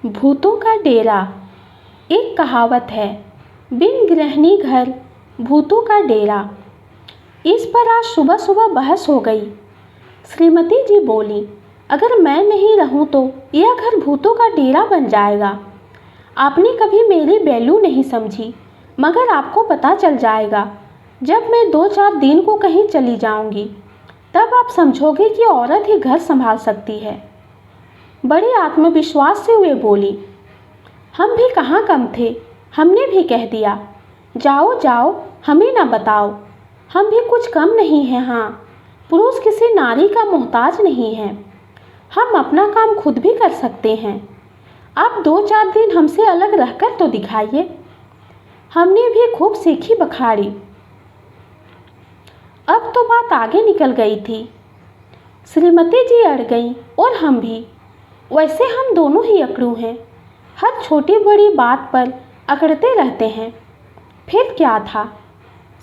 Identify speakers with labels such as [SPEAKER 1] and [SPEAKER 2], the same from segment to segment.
[SPEAKER 1] भूतों का डेरा। एक कहावत है, बिन गृहिणी घर भूतों का डेरा। इस पर आज सुबह सुबह बहस हो गई। श्रीमती जी बोली, अगर मैं नहीं रहूं तो यह घर भूतों का डेरा बन जाएगा। आपने कभी मेरी वैल्यू नहीं समझी, मगर आपको पता चल जाएगा जब मैं 2-4 दिन को कहीं चली जाऊंगी, तब आप समझोगे कि औरत ही घर संभाल सकती है। बड़े आत्मविश्वास से वे बोली, हम भी कहाँ कम थे, हमने भी कह दिया, जाओ जाओ, हमें ना बताओ, हम भी कुछ कम नहीं हैं। हाँ, पुरुष किसी नारी का मोहताज नहीं है, हम अपना काम खुद भी कर सकते हैं। आप 2-4 दिन हमसे अलग रहकर तो दिखाइए। हमने भी खूब सीखी बखाड़ी। अब तो बात आगे निकल गई थी। श्रीमती जी अड़ गईं और हम भी। वैसे हम दोनों ही अकड़ू हैं, हर छोटी बड़ी बात पर अकड़ते रहते हैं। फिर क्या था,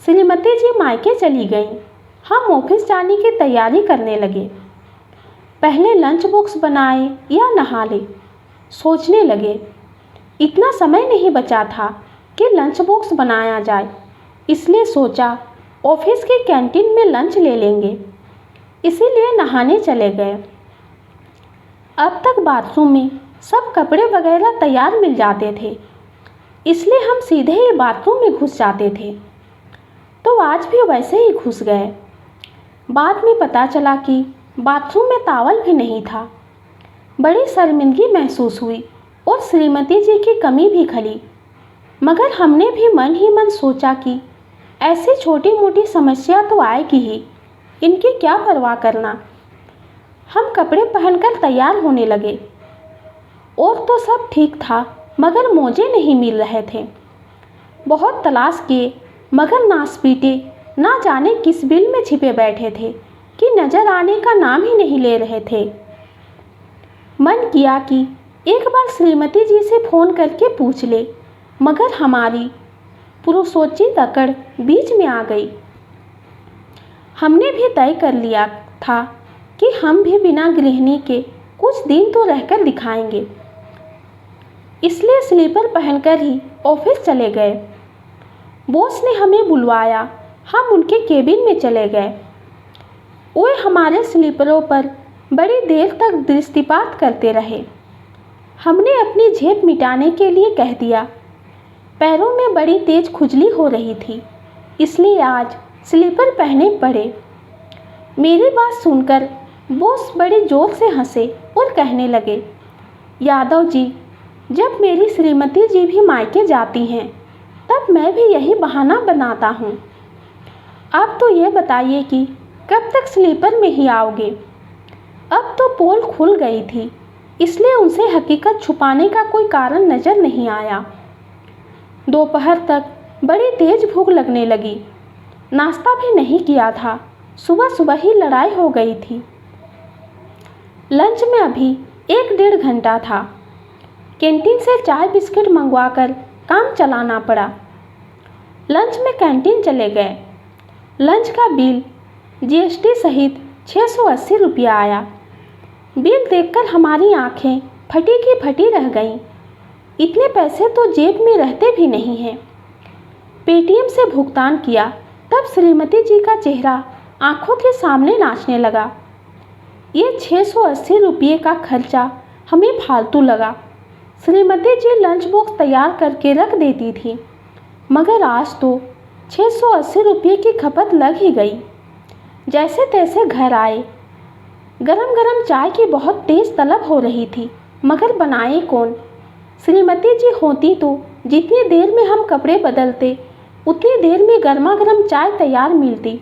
[SPEAKER 1] श्रीमती जी मायके चली गईं, हम ऑफिस जाने की तैयारी करने लगे। पहले लंच बॉक्स बनाए या नहा ले, सोचने लगे। इतना समय नहीं बचा था कि लंच बॉक्स बनाया जाए, इसलिए सोचा ऑफिस की कैंटीन में लंच ले लेंगे, इसीलिए नहाने चले गए। अब तक बाथरूम में सब कपड़े वगैरह तैयार मिल जाते थे, इसलिए हम सीधे ही बाथरूम में घुस जाते थे। तो आज भी वैसे ही घुस गए। बाद में पता चला कि बाथरूम में टॉवल भी नहीं था। बड़ी शर्मिंदगी महसूस हुई और श्रीमती जी की कमी भी खली, मगर हमने भी मन ही मन सोचा कि ऐसी छोटी मोटी समस्या तो आएगी ही, इनकी क्या परवाह करना। हम कपड़े पहनकर तैयार होने लगे और तो सब ठीक था, मगर मोजे नहीं मिल रहे थे। बहुत तलाश किए, मगर नासपीटे ना जाने किस बिल में छिपे बैठे थे कि नजर आने का नाम ही नहीं ले रहे थे। मन किया कि एक बार श्रीमती जी से फ़ोन करके पूछ ले, मगर हमारी पुरुषोचित अकड़ बीच में आ गई। हमने भी तय कर लिया था कि हम भी बिना गृहिणी के कुछ दिन तो रहकर दिखाएंगे, इसलिए स्लीपर पहनकर ही ऑफिस चले गए। बॉस ने हमें बुलवाया, हम उनके केबिन में चले गए। वे हमारे स्लीपरों पर बड़ी देर तक दृष्टिपात करते रहे। हमने अपनी झेप मिटाने के लिए कह दिया। पैरों में बड़ी तेज खुजली हो रही थी, इसलिए आज स्लीपर पहने पड़े। मेरी बात सुनकर बॉस बड़े जोर से हंसे और कहने लगे, यादव जी, जब मेरी श्रीमती जी भी मायके जाती हैं, तब मैं भी यही बहाना बनाता हूँ। आप तो ये बताइए कि कब तक स्लीपर में ही आओगे। अब तो पोल खुल गई थी, इसलिए उनसे हकीकत छुपाने का कोई कारण नज़र नहीं आया। दोपहर तक बड़ी तेज भूख लगने लगी। नाश्ता भी नहीं किया था, सुबह सुबह ही लड़ाई हो गई थी। लंच में अभी 1-1.5 घंटा था। कैंटीन से चाय बिस्किट मंगवाकर काम चलाना पड़ा। लंच में कैंटीन चले गए। लंच का बिल जीएसटी सहित 680 रुपया आया। बिल देखकर हमारी आंखें फटी की फटी रह गईं। इतने पैसे तो जेब में रहते भी नहीं हैं। पेटीएम से भुगतान किया, तब श्रीमती जी का चेहरा आंखों के सामने नाचने लगा। ये 680 रुपये का खर्चा हमें फालतू लगा। श्रीमती जी लंच बॉक्स तैयार करके रख देती थी, मगर आज तो 680 रुपये की खपत लग ही गई। जैसे तैसे घर आए। गरम गरम चाय की बहुत तेज़ तलब हो रही थी, मगर बनाए कौन। श्रीमती जी होती तो जितनी देर में हम कपड़े बदलते, उतनी देर में गर्मा गर्म चाय तैयार मिलती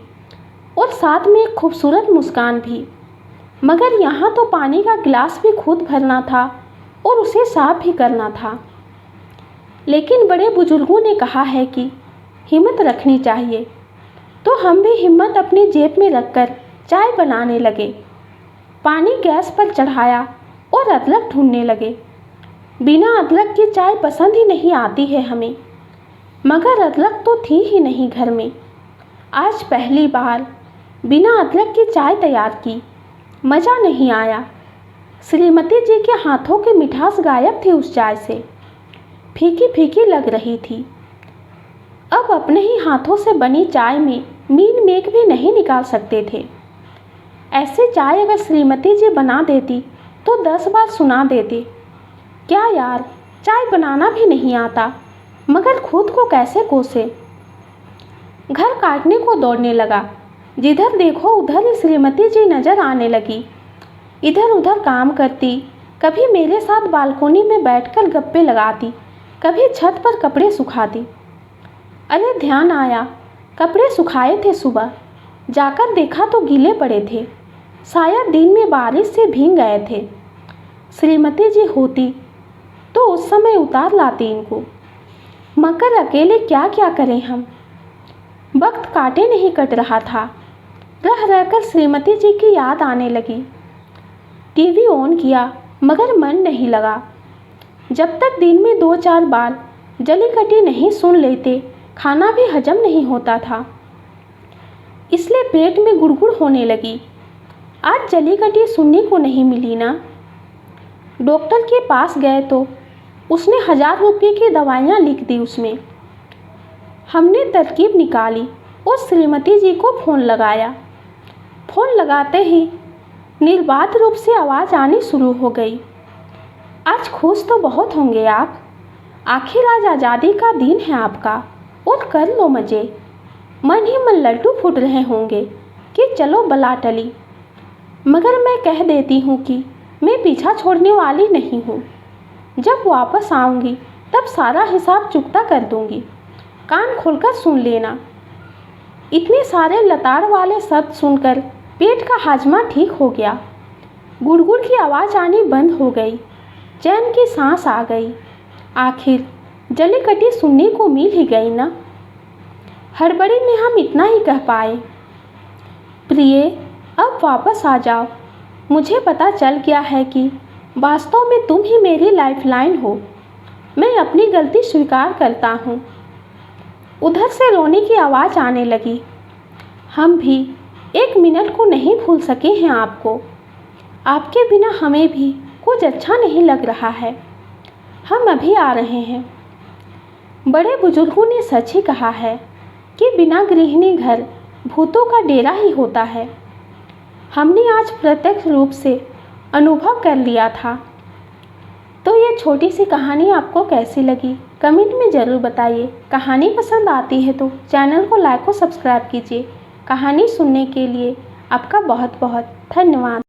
[SPEAKER 1] और साथ में एक खूबसूरत मुस्कान भी। मगर यहाँ तो पानी का गिलास भी खुद भरना था और उसे साफ भी करना था। लेकिन बड़े बुजुर्गों ने कहा है कि हिम्मत रखनी चाहिए, तो हम भी हिम्मत अपनी जेब में रखकर चाय बनाने लगे। पानी गैस पर चढ़ाया और अदरक ढूंढने लगे। बिना अदरक की चाय पसंद ही नहीं आती है हमें, मगर अदरक तो थी ही नहीं घर में। आज पहली बार बिना अदरक की चाय तैयार की, मज़ा नहीं आया। श्रीमती जी के हाथों की मिठास गायब थी उस चाय से, फीकी फीकी लग रही थी। अब अपने ही हाथों से बनी चाय में मीन मेघ भी नहीं निकाल सकते थे। ऐसी चाय अगर श्रीमती जी बना देती तो 10 बार सुना देते। क्या यार, चाय बनाना भी नहीं आता, मगर खुद को कैसे कोसे। घर काटने को दौड़ने लगा। जिधर देखो उधर ही श्रीमती जी नजर आने लगी। इधर उधर काम करती, कभी मेरे साथ बालकोनी में बैठकर गप्पे लगाती, कभी छत पर कपड़े सुखाती। अरे ध्यान आया, कपड़े सुखाए थे सुबह, जाकर देखा तो गीले पड़े थे, शायद दिन में बारिश से भीग गए थे। श्रीमती जी होती तो उस समय उतार लाती इनको, मगर अकेले क्या क्या करें हम। वक्त काटे नहीं कट रहा था। रह रहकर श्रीमती जी की याद आने लगी। टीवी ऑन किया मगर मन नहीं लगा। जब तक दिन में 2-4 बार जली कटी नहीं सुन लेते, खाना भी हजम नहीं होता था, इसलिए पेट में गुड़गुड़ होने लगी। आज जली कटी सुनने को नहीं मिली ना। डॉक्टर के पास गए तो उसने 1000 रुपये की दवाइयाँ लिख दी उसमें। हमने तरकीब निकाली और श्रीमती जी को फ़ोन लगाया। फ़ोन लगाते ही निर्बाध रूप से आवाज़ आनी शुरू हो गई। आज खुश तो बहुत होंगे आप, आखिर आज आज़ादी का दिन है आपका, और कर लो मज़े। मन ही मन लड्डू फूट रहे होंगे कि चलो बला टली। मगर मैं कह देती हूँ कि मैं पीछा छोड़ने वाली नहीं हूँ। जब वापस आऊँगी तब सारा हिसाब चुकता कर दूँगी। कान खोलकर सुन लेना। इतने सारे लताड़ वाले शब्द सुनकर पेट का हाजमा ठीक हो गया। गुड़गुड़ की आवाज़ आनी बंद हो गई। चैन की सांस आ गई। आखिर जली कटी सुनने को मिल ही गई ना। हड़बड़ी में हम इतना ही कह पाए, प्रिय अब वापस आ जाओ। मुझे पता चल गया है कि वास्तव में तुम ही मेरी लाइफलाइन हो। मैं अपनी गलती स्वीकार करता हूँ। उधर से रोने की आवाज़ आने लगी। हम भी 1 मिनट को नहीं भूल सके हैं आपको। आपके बिना हमें भी कुछ अच्छा नहीं लग रहा है। हम अभी आ रहे हैं। बड़े बुजुर्गों ने सच ही कहा है कि बिना गृहिणी घर भूतों का डेरा ही होता है। हमने आज प्रत्यक्ष रूप से अनुभव कर लिया था। तो ये छोटी सी कहानी आपको कैसी लगी कमेंट में ज़रूर बताइए। कहानी पसंद आती है तो चैनल को लाइक और सब्सक्राइब कीजिए। कहानी सुनने के लिए आपका बहुत बहुत धन्यवाद।